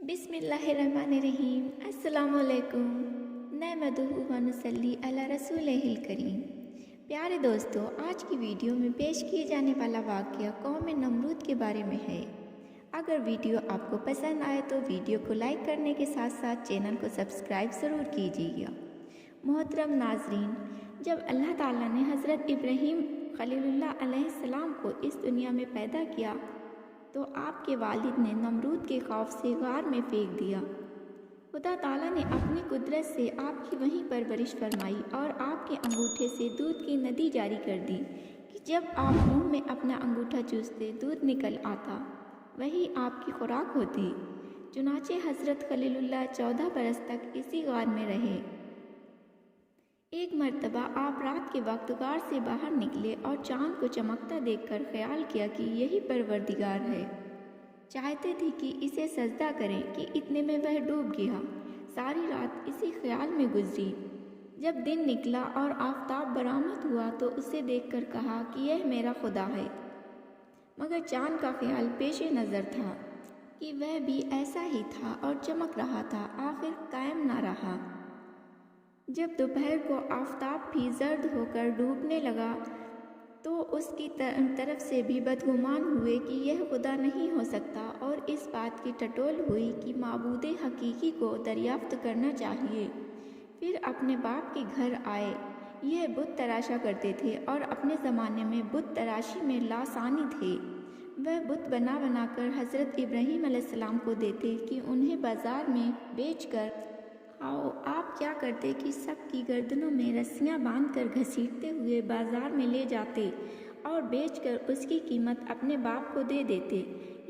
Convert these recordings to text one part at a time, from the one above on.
बिस्मिल्लाहिर्रहमानिर्रहीम। अस्सलामुअलैकुम। नहमदुहु व नुसल्ली अला रसूलिहिल करीम। प्यारे दोस्तों, आज की वीडियो में पेश किए जाने वाला वाक़या कौम नमरूद के बारे में है। अगर वीडियो आपको पसंद आए तो वीडियो को लाइक करने के साथ साथ चैनल को सब्सक्राइब ज़रूर कीजिएगा। मोहतरम नाज़रीन, जब अल्लाह ताला ने हज़रत इब्राहीम खलीलुल्लाह अलैहिस्सलाम को इस दुनिया में पैदा किया तो आपके वालिद ने नमरूद के खौफ से गार में फेंक दिया। खुदा ताला ने अपनी कुदरत से आपकी वहीं परवरिश फरमाई और आपके अंगूठे से दूध की नदी जारी कर दी कि जब आप मुंह में अपना अंगूठा चूसते दूध निकल आता, वही आपकी खुराक होती। चुनाचे हज़रत खलीलुल्लाह 14 बरस तक इसी गार में रहे। एक मर्तबा आप रात के वक्त गार से बाहर निकले और चाँद को चमकता देखकर ख्याल किया कि यही परवरदिगार है। चाहते थे कि इसे सजदा करें कि इतने में वह डूब गया। सारी रात इसी ख्याल में गुजरी। जब दिन निकला और आफताब बरामद हुआ तो उसे देखकर कहा कि यह मेरा खुदा है, मगर चाँद का ख्याल पेश नज़र था कि वह भी ऐसा ही था और चमक रहा था, आखिर कायम ना रहा। जब दोपहर को आफताब भी जर्द होकर डूबने लगा तो उसकी तरफ से भी बदगुमान हुए कि यह खुदा नहीं हो सकता और इस बात की टटोल हुई कि माबूद हकीकी को दरियाफ्त करना चाहिए। फिर अपने बाप के घर आए। यह बुत तराशा करते थे और अपने ज़माने में बुत तराशी में लासानी थे। वह बुत बना बना कर हज़रत इब्राहीम अलैहिस्सलाम को देते कि उन्हें बाज़ार में बेच कर आओ। आप क्या करते कि सबकी गर्दनों में रस्सियाँ बांधकर घसीटते हुए बाजार में ले जाते और बेचकर उसकी कीमत अपने बाप को दे देते।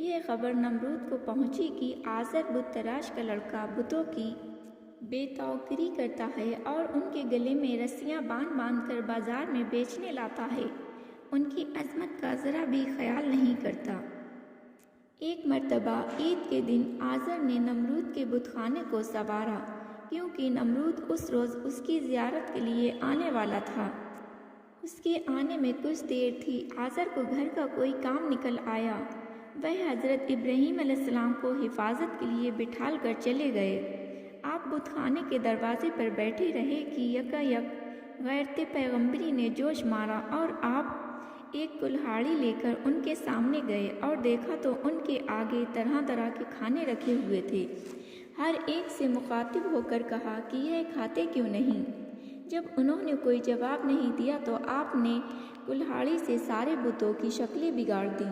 यह खबर नमरूद को पहुंची कि आज़र बुत तराश का लड़का बुतों की बेतौकीरी करता है और उनके गले में रस्सियाँ बांध बांध कर बाजार में बेचने लाता है। उनकी अजमत का ज़रा भी ख्याल नहीं करता। एक मर्तबा ईद के दिन आज़र ने नमरूद के बुतखाने को संवारा, क्योंकि नमरूद उस रोज़ उसकी ज़ियारत के लिए आने वाला था। उसके आने में कुछ देर थी, आज़र को घर का कोई काम निकल आया। वह हज़रत इब्राहीम अलैहिस्सलाम को हिफाजत के लिए बिठाल कर चले गए। आप बुतखाने के दरवाजे पर बैठे रहे कि यकायक गैरत पैगम्बरी ने जोश मारा और आप एक कुल्हाड़ी लेकर उनके सामने गए और देखा तो उनके आगे तरह तरह के खाने रखे हुए थे। हर एक से मुखातिब होकर कहा कि यह खाते क्यों नहीं। जब उन्होंने कोई जवाब नहीं दिया तो आपने कुल्हाड़ी से सारे बुतों की शक्लें बिगाड़ दी।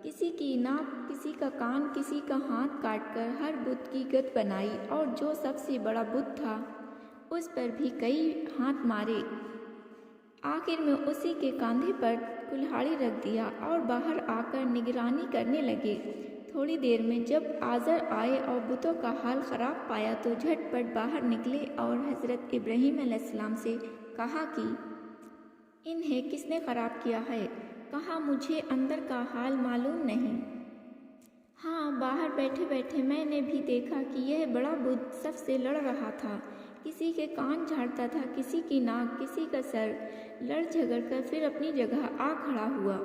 किसी की नाक, किसी का कान, किसी का हाथ काटकर हर बुत की गत बनाई और जो सबसे बड़ा बुत था उस पर भी कई हाथ मारे। आखिर में उसी के कंधे पर कुल्हाड़ी रख दिया और बाहर आकर निगरानी करने लगे। थोड़ी देर में जब आज़र आए और बुतों का हाल ख़राब पाया तो झटपट बाहर निकले और हज़रत इब्राहीम अलैहिस्सलाम से कहा कि इन्हें किसने ख़राब किया है। कहा, मुझे अंदर का हाल मालूम नहीं। हाँ, बाहर बैठे बैठे मैंने भी देखा कि यह बड़ा बुत सबसे लड़ रहा था। किसी के कान झाड़ता था, किसी की नाक, किसी का सर। लड़ झगड़ कर फिर अपनी जगह आ खड़ा हुआ।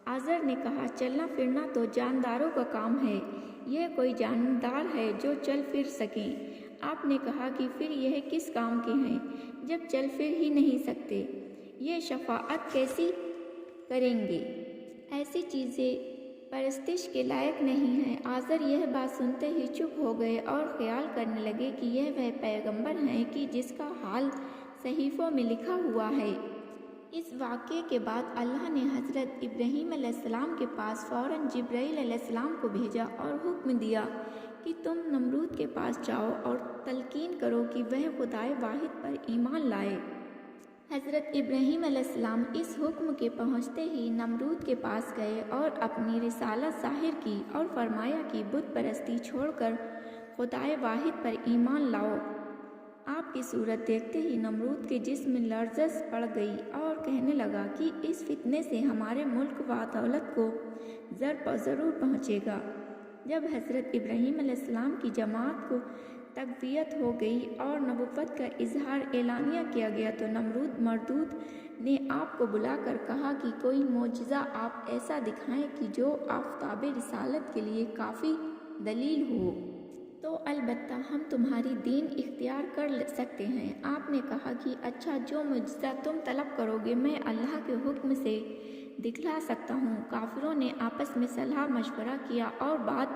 आज़र ने कहा, चलना फिरना तो जानदारों का काम है। यह कोई जानदार है जो चल फिर सकें। आपने कहा कि फिर यह किस काम के हैं जब चल फिर ही नहीं सकते। ये शफाअत कैसी करेंगे। ऐसी चीज़ें परस्तिश के लायक नहीं हैं। आज़र यह बात सुनते ही चुप हो गए और ख्याल करने लगे कि यह वह पैगंबर हैं कि जिसका हाल सहीफ़ों में लिखा हुआ है। इस वाक़े के बाद अल्लाह ने हज़रत इब्राहीम अलैहिस्सलाम के पास फ़ौरन जिब्राईल अलैहिस्सलाम को भेजा और हुक्म दिया कि तुम नमरूद के पास जाओ और तलकीन करो कि वह खुदाए वाहिद पर ईमान लाए। हज़रत इब्राहीम अलैहिस्सलाम इस हुक्म के पहुँचते ही नमरूद के पास गए और अपनी रिसालत ज़ाहिर की और फरमाया कि बुत परस्ती छोड़कर खुदाए वाहिद पर ईमान लाओ। आपकी सूरत देखते ही नमरूद के जिस्म में लर्ज़श पड़ गई और कहने लगा कि इस फितने से हमारे मुल्क व दौलत को ज़रूर पहुँचेगा। जब हज़रत इब्राहीम अलैहिस्सलाम की जमात को तक़वियत हो गई और नबुव्वत का इजहार एलानिया किया गया तो नमरूद मरदूद ने आपको बुलाकर कहा कि कोई मोजज़ा आप ऐसा दिखाएं कि जो आफ़ताब रिसालत के लिए काफ़ी दलील हो। تو البتہ ہم تمہاری دین اختیار کر سکتے ہیں۔ آپ نے کہا کہ اچھا، جو معجزہ تم طلب کرو گے میں اللہ کے حکم سے دکھلا سکتا ہوں۔ کافروں نے آپس میں صلاح مشورہ کیا اور بعد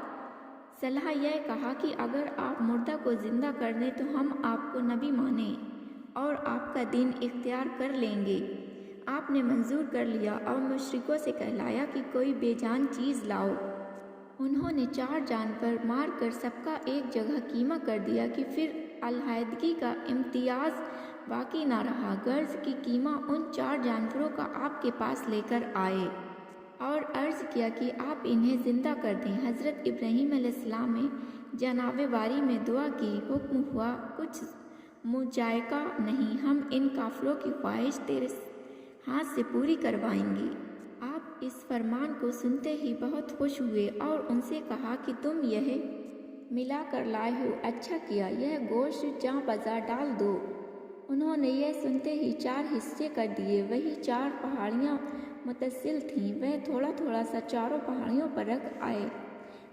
صلاح یہ کہا کہ اگر آپ مردہ کو زندہ کر دیں تو ہم آپ کو نبی مانیں اور آپ کا دین اختیار کر لیں گے۔ آپ نے منظور کر لیا اور مشرکوں سے کہلایا کہ کوئی بے جان چیز لاؤ۔ انہوں نے 4 جانور مار کر سب کا ایک جگہ قیمہ کر دیا کہ پھر علیحدگی کا امتیاز باقی نہ رہا۔ غرض کی قیمہ ان 4 جانوروں کا آپ کے پاس لے کر آئے اور عرض کیا کہ آپ انہیں زندہ کر دیں۔ حضرت ابراہیم علیہ السلام نے جناب باری میں دعا کی، حکم ہوا کچھ مضائقہ نہیں، ہم ان کافروں کی خواہش تیرے ہاتھ سے پوری کروائیں گے۔ آپ اس فرمان کو سنتے ہی بہت خوش ہوئے اور ان سے کہا کہ تم یہ ملا کر لائے ہو، اچھا کیا، یہ گوشت جاں بازار ڈال دو۔ انہوں نے یہ سنتے ہی 4 حصے کر دیے۔ وہی 4 پہاڑیاں متصل تھیں، وہ تھوڑا تھوڑا سا چاروں پہاڑیوں پر رکھ آئے۔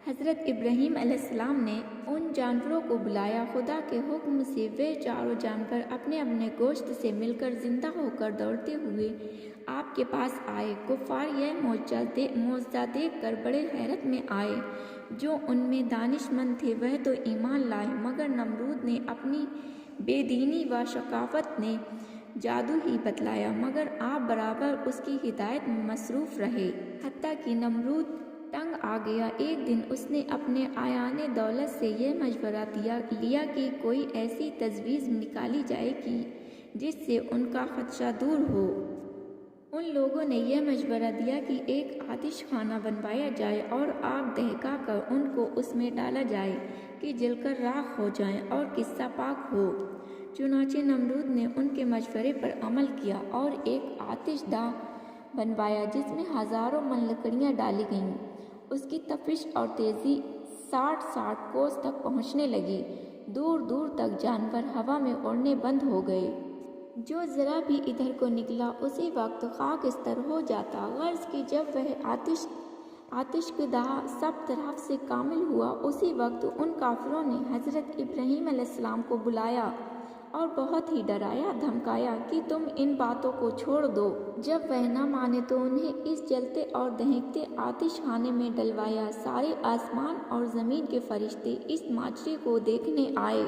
حضرت ابراہیم علیہ السلام نے ان جانوروں کو بلایا۔ خدا کے حکم سے وہ چاروں جانور اپنے اپنے گوشت سے مل کر زندہ ہو کر دوڑتے ہوئے آپ کے پاس آئے۔ کفار یہ معجزہ دیکھ کر بڑے حیرت میں آئے۔ جو ان میں دانش مند تھے وہ تو ایمان لائے، مگر نمرود نے اپنی بے دینی و شقاوت نے جادو ہی بتلایا، مگر آپ برابر اس کی ہدایت میں مصروف رہے، حتیٰ کہ نمرود تنگ آ گیا۔ ایک دن اس نے اپنے آیان دولت سے یہ مشورہ لیا کہ کوئی ایسی تجویز نکالی جائے کہ جس سے ان کا خدشہ دور ہو۔ ان لوگوں نے یہ مشورہ دیا کہ ایک آتش خانہ بنوایا جائے اور آگ دہکا کر ان کو اس میں ڈالا جائے کہ جل کر راکھ ہو جائیں اور قصہ پاک ہو۔ چنانچہ نمرود نے ان کے مشورے پر عمل کیا اور ایک آتش داں بنوایا جس میں ہزاروں من لکڑیاں ڈالی گئیں۔ اس کی تپش اور تیزی 60 کوس تک پہنچنے لگی۔ دور دور تک جانور ہوا میں اڑنے بند ہو گئے۔ جو ذرا بھی ادھر کو نکلا اسی وقت خاکستر ہو جاتا۔ غرض کہ جب وہ آتش داں سب طرف سے کامل ہوا، اسی وقت ان کافروں نے حضرت ابراہیم علیہ السلام کو بلایا اور بہت ہی ڈرایا دھمکایا کہ تم ان باتوں کو چھوڑ دو۔ جب وہ نہ مانے تو انہیں اس جلتے اور دہکتے آتش خانے میں ڈلوایا۔ سارے آسمان اور زمین کے فرشتے اس ماجرے کو دیکھنے آئے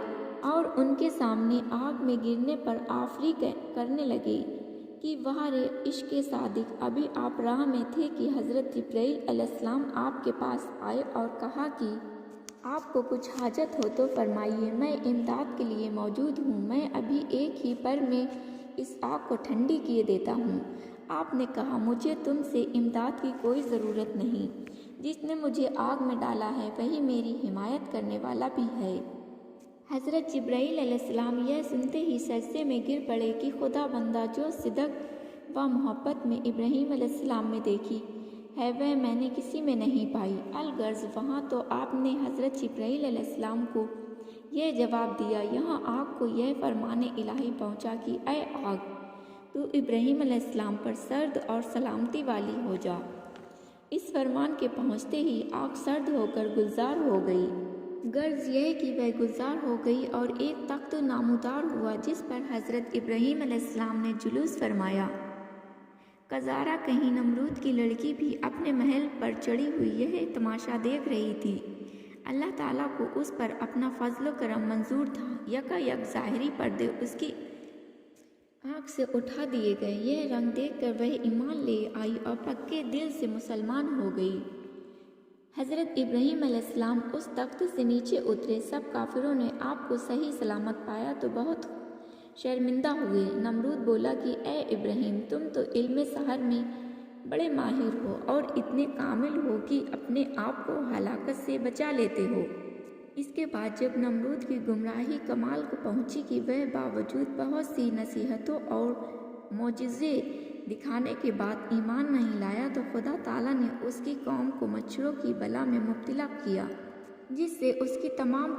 اور ان کے سامنے آگ میں گرنے پر آفری کرنے لگے کہ واہ رے عشق صادق! ابھی آپ راہ میں تھے کہ حضرت جبرائیل علیہ السلام آپ کے پاس آئے اور کہا کہ آپ کو کچھ حاجت ہو تو فرمائیے، میں امداد کے لیے موجود ہوں۔ میں ابھی ایک ہی پر میں اس آگ کو ٹھنڈی کیے دیتا ہوں۔ آپ نے کہا مجھے تم سے امداد کی کوئی ضرورت نہیں، جس نے مجھے آگ میں ڈالا ہے وہی میری حمایت کرنے والا بھی ہے۔ حضرت جبرائیل علیہ السلام یہ سنتے ہی سجدے میں گر پڑے کہ خدا بندہ جو صدق و محبت میں ابراہیم علیہ السلام میں دیکھی ہے وہ میں نے کسی میں نہیں پائی۔ الغرض وہاں تو آپ نے حضرت جبرائیل علیہ السلام کو یہ جواب دیا، یہاں آگ کو یہ فرمان الہی پہنچا کہ اے آگ تو ابراہیم علیہ السلام پر سرد اور سلامتی والی ہو جا۔ اس فرمان کے پہنچتے ہی آگ سرد ہو کر گلزار ہو گئی۔ غرض یہ کہ وہ گلزار ہو گئی اور ایک تخت نمودار ہوا جس پر حضرت ابراہیم علیہ السلام نے جلوس فرمایا۔ قذارہ کہیں نمرود کی لڑکی بھی اپنے محل پر چڑھی ہوئی یہ تماشا دیکھ رہی تھی۔ اللہ تعالیٰ کو اس پر اپنا فضل و کرم منظور تھا۔ یکا یک ظاہری پردے اس کی آنکھ سے اٹھا دیے گئے۔ یہ رنگ دیکھ کر وہ ایمان لے آئی اور پکے دل سے مسلمان ہو گئی۔ حضرت ابراہیم علیہ السلام اس تخت سے نیچے اترے۔ سب کافروں نے آپ کو صحیح سلامت پایا تو بہت شرمندہ ہوئے۔ نمرود بولا کہ اے ابراہیم تم تو علم سحر میں بڑے ماہر ہو اور اتنے کامل ہو کہ اپنے آپ کو ہلاکت سے بچا لیتے ہو۔ اس کے بعد جب نمرود کی گمراہی کمال کو پہنچی کہ وہ باوجود بہت سی نصیحتوں اور معجزے دکھانے کے بعد ایمان نہیں لایا تو خدا تعالیٰ نے اس کی قوم کو مچھروں کی بلا میں مبتلا کیا جس سے اس کی تمام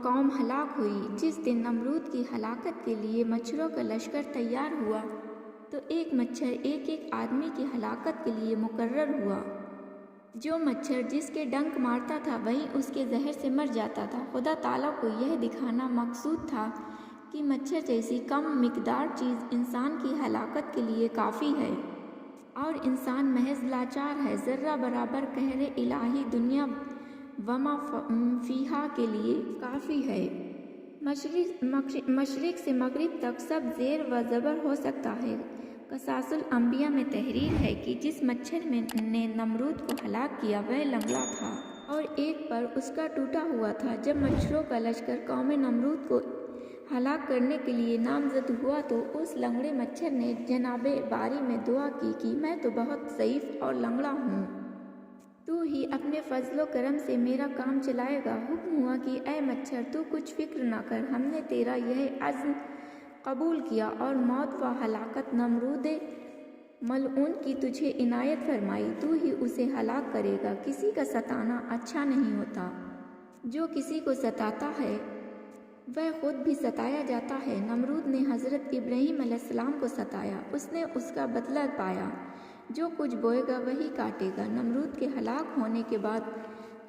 قوم ہلاک ہوئی۔ جس دن نمرود کی ہلاکت کے لیے مچھروں کا لشکر تیار ہوا تو ایک مچھر ایک آدمی کی ہلاکت کے لیے مقرر ہوا۔ जो मच्छर जिसके डंक मारता था वही उसके जहर से मर जाता था। खुदा ताला को यह दिखाना मकसूद था कि मच्छर जैसी कम मिकदार चीज़ इंसान की हलाकत के लिए काफ़ी है और इंसान महज लाचार है, ज़र्रा बराबर कहरे इलाही दुनिया वमा फ़ीहा के लिए काफ़ी है। मशरिक़ से मगरिब तक सब ज़ेर व ज़बर हो सकता है। कसासुल अंबिया में तहरीर है कि जिस मच्छर ने नमरूद को हलाक किया वह लंगड़ा था और एक पर उसका टूटा हुआ था। जब मच्छरों का लश्कर कौम नमरूद को हलाक करने के लिए नामजद हुआ तो उस लंगड़े मच्छर ने जनाबे बारी में दुआ की कि मैं तो बहुत ज़ईफ़ और लंगड़ा हूँ, तू ही अपने फजलो करम से मेरा काम चलाएगा। हुक्म हुआ कि ऐ मच्छर तू कुछ फिक्र न कर, हमने तेरा यह अज़्म कबूल किया और मौत व हलाकत नमरूद मलऊन की तुझे इनायत फरमाई, तू ही उसे हलाक करेगा। किसी का सताना अच्छा नहीं होता, जो किसी को सताता है वह खुद भी सताया जाता है। नमरूद ने हज़रत इब्राहीम अलैहिस्सलाम को सताया, उसने उसका बदला पाया। जो कुछ बोएगा वही काटेगा। नमरूद के हलाक होने के बाद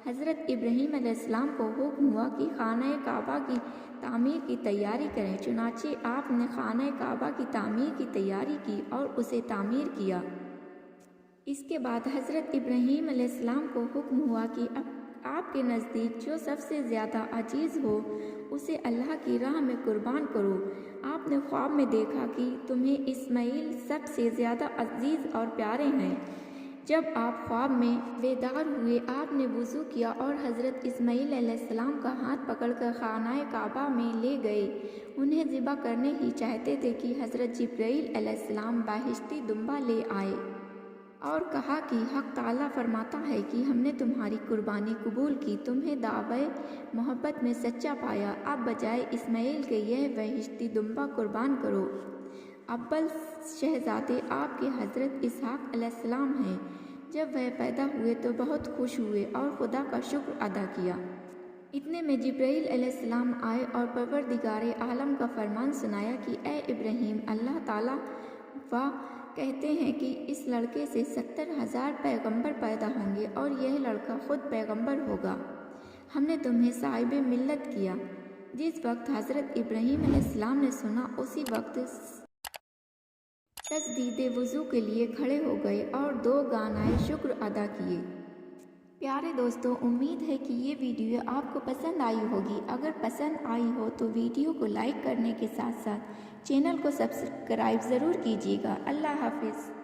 हज़रत इब्राहीम अलैहिस्सलाम को हुक्म हुआ कि खाना काबा की तामीर की तैयारी करें। चुनाचे आपने खाना काबा की तामीर की तैयारी की और उसे तामीर किया। इसके बाद हज़रत इब्राहीम अलैहिस्सलाम को हुक्म हुआ कि अब आपके नज़दीक जो सबसे ज़्यादा अजीज़ हो उसे अल्लाह की राह में कुर्बान करो। आपने ख्वाब में देखा कि तुम्हें इस्माइल सबसे ज़्यादा अजीज़ और प्यारे हैं। जब आप ख्वाब में बेदार हुए आपने वुज़ू किया और हज़रत इस्माइल अलैहिस्सलाम का हाथ पकड़कर खानाए काबा में ले गए। उन्हें ज़िबा करने ही चाहते थे कि हज़रत जिब्राईल अलैहिस्सलाम बाहिश्ती दुम्बा ले आए और कहा कि हक़ ताला फरमाता है कि हमने तुम्हारी कुर्बानी कबूल की, तुम्हें दावे मोहब्बत में सच्चा पाया। अब बजाय इस्माइल के यह बहिश्ती दुम्बा कुर्बान करो। अव्वल शहज़ादे आपके हज़रत इसहाक़ अलैहिस्सलाम हैं। जब वह पैदा हुए तो बहुत खुश हुए और खुदा का शुक्र अदा किया। इतने में जिब्राईल अलैहिस्सलाम आए और परवरदिगारे आलम का फरमान सुनाया कि ए इब्राहीम, अल्लाह ताला वाह कहते हैं कि इस लड़के से 70,000 पैगंबर पैदा होंगे और यह लड़का खुद पैगंबर होगा। हमने तुम्हें साहिब मिल्लत किया। जिस वक्त हज़रत इब्राहीम अलैहिस्सलाम ने सुना उसी वक्त तस्दीदे वुज़ू के लिए खड़े हो गए और 2 गानाए शुक्र अदा किए। प्यारे दोस्तों, उम्मीद है कि ये वीडियो आपको पसंद आई होगी। अगर पसंद आई हो तो वीडियो को लाइक करने के साथ साथ चैनल को सब्सक्राइब ज़रूर कीजिएगा। अल्लाह हाफ़िज़।